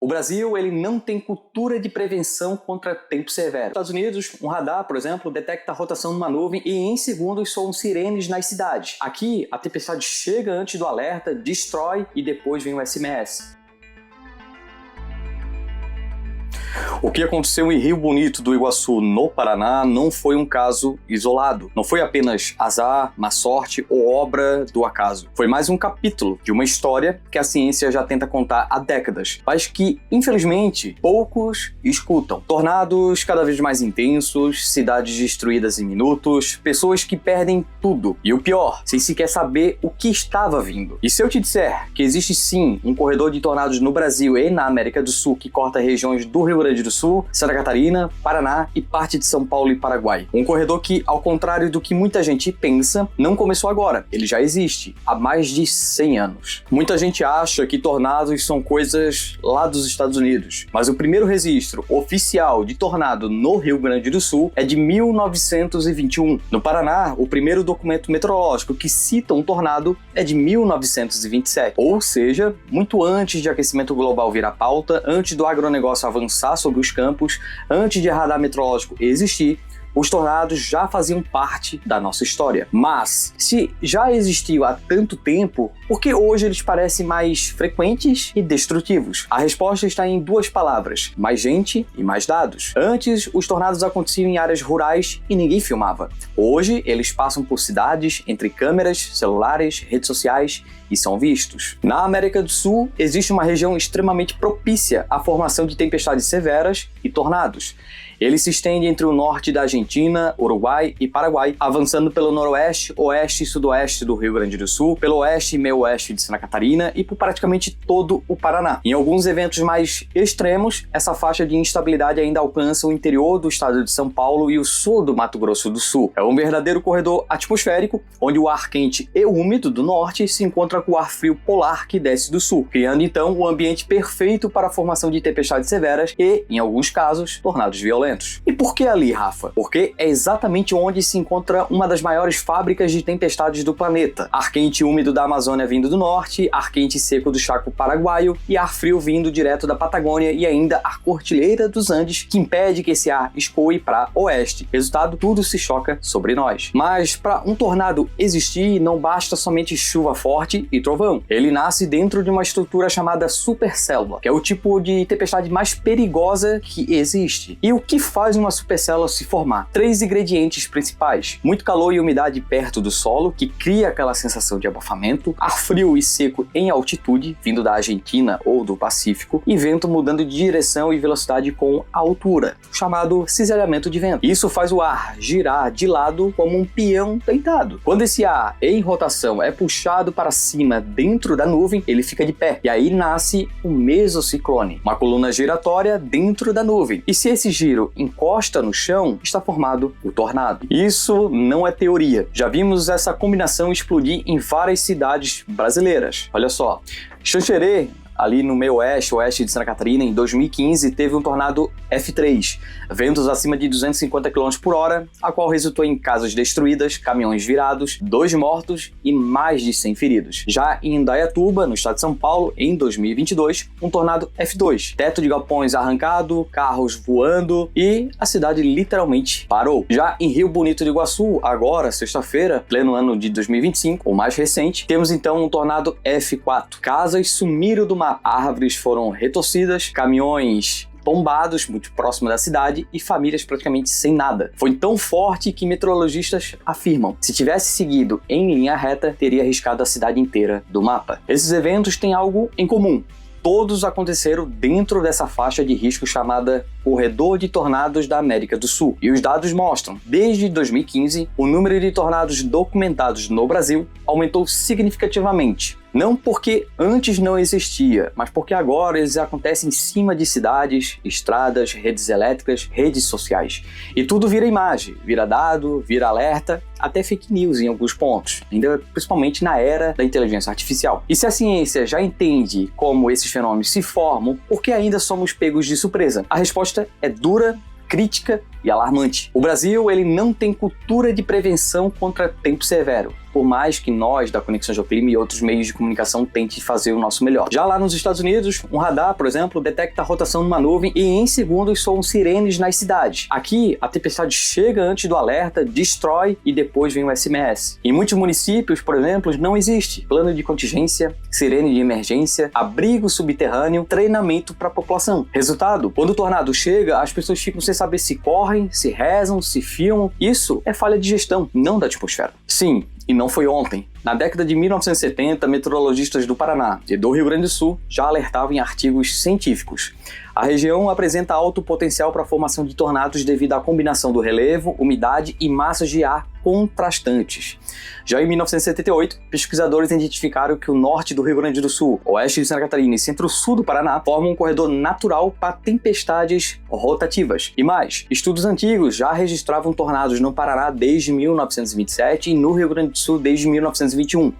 Brasil, ele não tem cultura de prevenção contra tempo severo. Nos Estados Unidos, um radar, por exemplo, detecta a rotação numa nuvem e em segundos soam sirenes nas cidades. Aqui, a tempestade chega antes do alerta, destrói e depois vem o SMS. O que aconteceu em Rio Bonito do Iguaçu, no Paraná, não foi um caso isolado. Não foi apenas azar, má sorte ou obra do acaso. Foi mais um capítulo de uma história que a ciência já tenta contar há décadas, mas que, infelizmente, poucos escutam. Tornados cada vez mais intensos, cidades destruídas em minutos, pessoas que perdem tudo. E o pior, sem sequer saber o que estava vindo. E se eu te disser que existe sim um corredor de tornados no Brasil e na América do Sul que corta regiões do Rio Grande do Sul, Santa Catarina, Paraná e parte de São Paulo e Paraguai. Um corredor que, ao contrário do que muita gente pensa, não começou agora. Ele já existe há mais de 100 anos. Muita gente acha que tornados são coisas lá dos Estados Unidos, mas o primeiro registro oficial de tornado no Rio Grande do Sul é de 1921. No Paraná, o primeiro documento meteorológico que cita um tornado é de 1927, ou seja, muito antes de aquecimento global virar pauta, antes do agronegócio avançar sobre os campos, antes de radar meteorológico existir, os tornados já faziam parte da nossa história. Mas, se já existiu há tanto tempo, por que hoje eles parecem mais frequentes e destrutivos? A resposta está em duas palavras: mais gente e mais dados. Antes, os tornados aconteciam em áreas rurais e ninguém filmava. Hoje, eles passam por cidades, entre câmeras, celulares, redes sociais e são vistos. Na América do Sul, existe uma região extremamente propícia à formação de tempestades severas e tornados. Ele se estende entre o norte da Argentina, Uruguai e Paraguai, avançando pelo noroeste, oeste e sudoeste do Rio Grande do Sul, pelo oeste e meio oeste de Santa Catarina e por praticamente todo o Paraná. Em alguns eventos mais extremos, essa faixa de instabilidade ainda alcança o interior do estado de São Paulo e o sul do Mato Grosso do Sul. É um verdadeiro corredor atmosférico, onde o ar quente e úmido do norte se encontra com o ar frio polar que desce do sul, criando então o ambiente perfeito para a formação de tempestades severas e, em alguns casos, tornados violentos. E por que ali, Rafa? Porque é exatamente onde se encontra uma das maiores fábricas de tempestades do planeta. Ar quente e úmido da Amazônia vindo do norte, ar quente e seco do Chaco paraguaio e ar frio vindo direto da Patagônia e ainda a Cordilheira dos Andes, que impede que esse ar escoe para oeste. Resultado, tudo se choca sobre nós. Mas para um tornado existir, não basta somente chuva forte e trovão. Ele nasce dentro de uma estrutura chamada supercélula, que é o tipo de tempestade mais perigosa que existe. E o que faz uma supercélula se formar? 3 ingredientes principais: muito calor e umidade perto do solo, que cria aquela sensação de abafamento, ar frio e seco em altitude, vindo da Argentina ou do Pacífico, e vento mudando de direção e velocidade com a altura, chamado cisalhamento de vento. Isso faz o ar girar de lado como um peão deitado. Quando esse ar em rotação é puxado para cima dentro da nuvem, ele fica de pé, e aí nasce o mesociclone, uma coluna giratória dentro da nuvem. E se esse giro encosta no chão, está formado o tornado. Isso não é teoria. Já vimos essa combinação explodir em várias cidades brasileiras. Olha só, Xanxerê, ali no meio oeste de Santa Catarina, em 2015, teve um tornado F3, ventos acima de 250 km por hora, a qual resultou em casas destruídas, caminhões virados, 2 mortos e mais de 100 feridos. Já em Indaiatuba, no estado de São Paulo, em 2022, um tornado F2, teto de galpões arrancado, carros voando e a cidade literalmente parou. Já em Rio Bonito do Iguaçu, agora, sexta-feira, pleno ano de 2025, o mais recente, temos então um tornado F4. Casas sumiram do mapa, árvores foram retorcidas, caminhões tombados muito próximo da cidade e famílias praticamente sem nada. Foi tão forte que meteorologistas afirmam: se tivesse seguido em linha reta, teria arriscado a cidade inteira do mapa. Esses eventos têm algo em comum. Todos aconteceram dentro dessa faixa de risco chamada Corredor de Tornados da América do Sul. E os dados mostram, desde 2015, o número de tornados documentados no Brasil aumentou significativamente. Não porque antes não existia, mas porque agora eles acontecem em cima de cidades, estradas, redes elétricas, redes sociais. E tudo vira imagem, vira dado, vira alerta, até fake news em alguns pontos, ainda principalmente na era da inteligência artificial. E se a ciência já entende como esses fenômenos se formam, por que ainda somos pegos de surpresa? A resposta é dura, crítica e alarmante. O Brasil, ele não tem cultura de prevenção contra tempo severo. por mais que nós, da Conexão Geoclima e outros meios de comunicação, tentem fazer o nosso melhor. Já lá nos Estados Unidos, um radar, por exemplo, detecta a rotação numa nuvem e em segundos soam sirenes nas cidades. Aqui, a tempestade chega antes do alerta, destrói e depois vem o SMS. Em muitos municípios, por exemplo, não existe plano de contingência, sirene de emergência, abrigo subterrâneo, treinamento para a população. Resultado, quando o tornado chega, as pessoas ficam sem saber se correm, se rezam, se filmam. Isso é falha de gestão, não da atmosfera. Sim, e não foi ontem. Na década de 1970, meteorologistas do Paraná e do Rio Grande do Sul já alertavam em artigos científicos. A região apresenta alto potencial para a formação de tornados devido à combinação do relevo, umidade e massas de ar contrastantes. Já em 1978, pesquisadores identificaram que o norte do Rio Grande do Sul, oeste de Santa Catarina e centro-sul do Paraná formam um corredor natural para tempestades rotativas. E mais, estudos antigos já registravam tornados no Paraná desde 1927 e no Rio Grande do Sul desde 1921.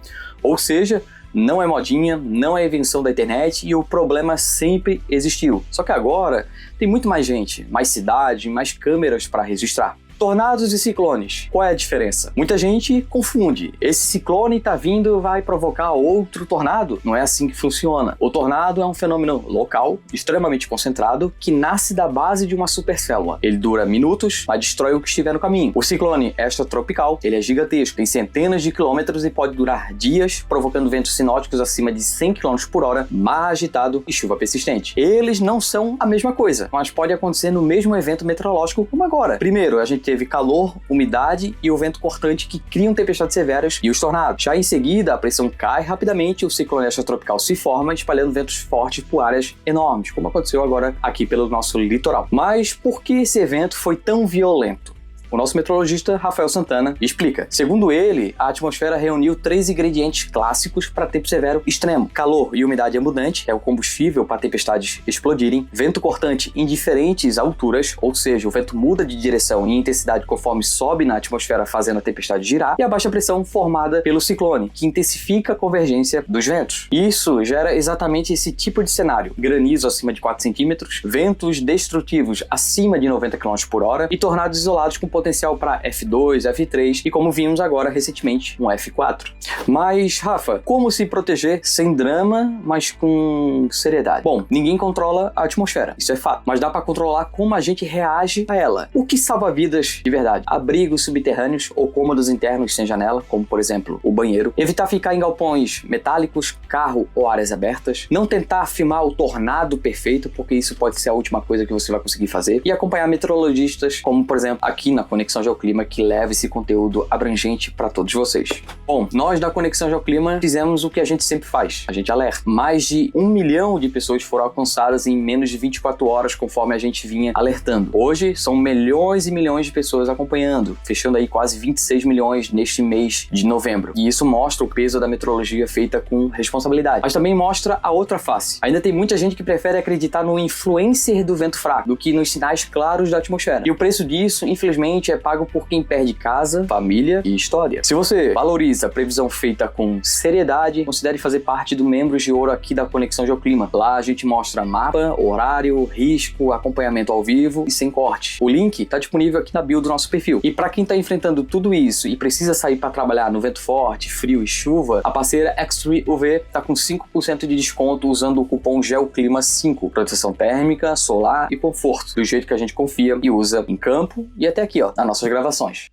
Ou seja, não é modinha, não é invenção da internet e o problema sempre existiu. Só que agora tem muito mais gente, mais cidade, mais câmeras para registrar. Tornados e ciclones, qual é a diferença? Muita gente confunde. Esse ciclone está vindo e vai provocar outro tornado? Não é assim que funciona. O tornado é um fenômeno local, extremamente concentrado, que nasce da base de uma supercélula. Ele dura minutos, mas destrói o que estiver no caminho. O ciclone extratropical, ele é gigantesco, tem centenas de quilômetros e pode durar dias, provocando ventos sinóticos acima de 100 km por hora, mar agitado e chuva persistente. Eles não são a mesma coisa, mas pode acontecer no mesmo evento meteorológico como agora. Primeiro, a gente teve calor, umidade e o vento cortante que criam tempestades severas e os tornados. Já em seguida, a pressão cai rapidamente e o ciclone extratropical se forma, espalhando ventos fortes por áreas enormes, como aconteceu agora aqui pelo nosso litoral. Mas por que esse evento foi tão violento? O nosso meteorologista Rafael Santana explica. Segundo ele, a atmosfera reuniu 3 ingredientes clássicos para tempo severo extremo: calor e umidade abundante, é o combustível para tempestades explodirem; vento cortante em diferentes alturas, ou seja, o vento muda de direção e intensidade conforme sobe na atmosfera, fazendo a tempestade girar; e a baixa pressão formada pelo ciclone, que intensifica a convergência dos ventos. Isso gera exatamente esse tipo de cenário: granizo acima de 4 centímetros, ventos destrutivos acima de 90 km por hora e tornados isolados com potencial para F2, F3 e, como vimos agora recentemente, um F4. Mas, Rafa, como se proteger sem drama, mas com seriedade? Bom, ninguém controla a atmosfera, isso é fato, mas dá para controlar como a gente reage a ela. O que salva vidas de verdade? Abrigos subterrâneos ou cômodos internos sem janela, como por exemplo o banheiro. Evitar ficar em galpões metálicos, carro ou áreas abertas. Não tentar filmar o tornado perfeito, porque isso pode ser a última coisa que você vai conseguir fazer. E acompanhar meteorologistas, como por exemplo aqui na Conexão Geoclima, que leva esse conteúdo abrangente para todos vocês. Bom, nós da Conexão Geoclima fizemos o que a gente sempre faz, a gente alerta. Mais de 1 milhão de pessoas foram alcançadas em menos de 24 horas, conforme a gente vinha alertando. Hoje, são milhões e milhões de pessoas acompanhando, fechando aí quase 26 milhões neste mês de novembro. E isso mostra o peso da meteorologia feita com responsabilidade. Mas também mostra a outra face. Ainda tem muita gente que prefere acreditar no influencer do vento fraco do que nos sinais claros da atmosfera. E o preço disso, infelizmente, é pago por quem perde casa, família e história. Se você valoriza a previsão feita com seriedade, considere fazer parte do Membros de Ouro aqui da Conexão Geoclima. Lá a gente mostra mapa, horário, risco, acompanhamento ao vivo e sem corte. O link está disponível aqui na bio do nosso perfil. E para quem está enfrentando tudo isso e precisa sair para trabalhar no vento forte, frio e chuva, a parceira X3 UV está com 5% de desconto usando o cupom GEOCLIMA5. Proteção térmica, solar e conforto, do jeito que a gente confia e usa em campo e até aqui, ó, nas nossas gravações.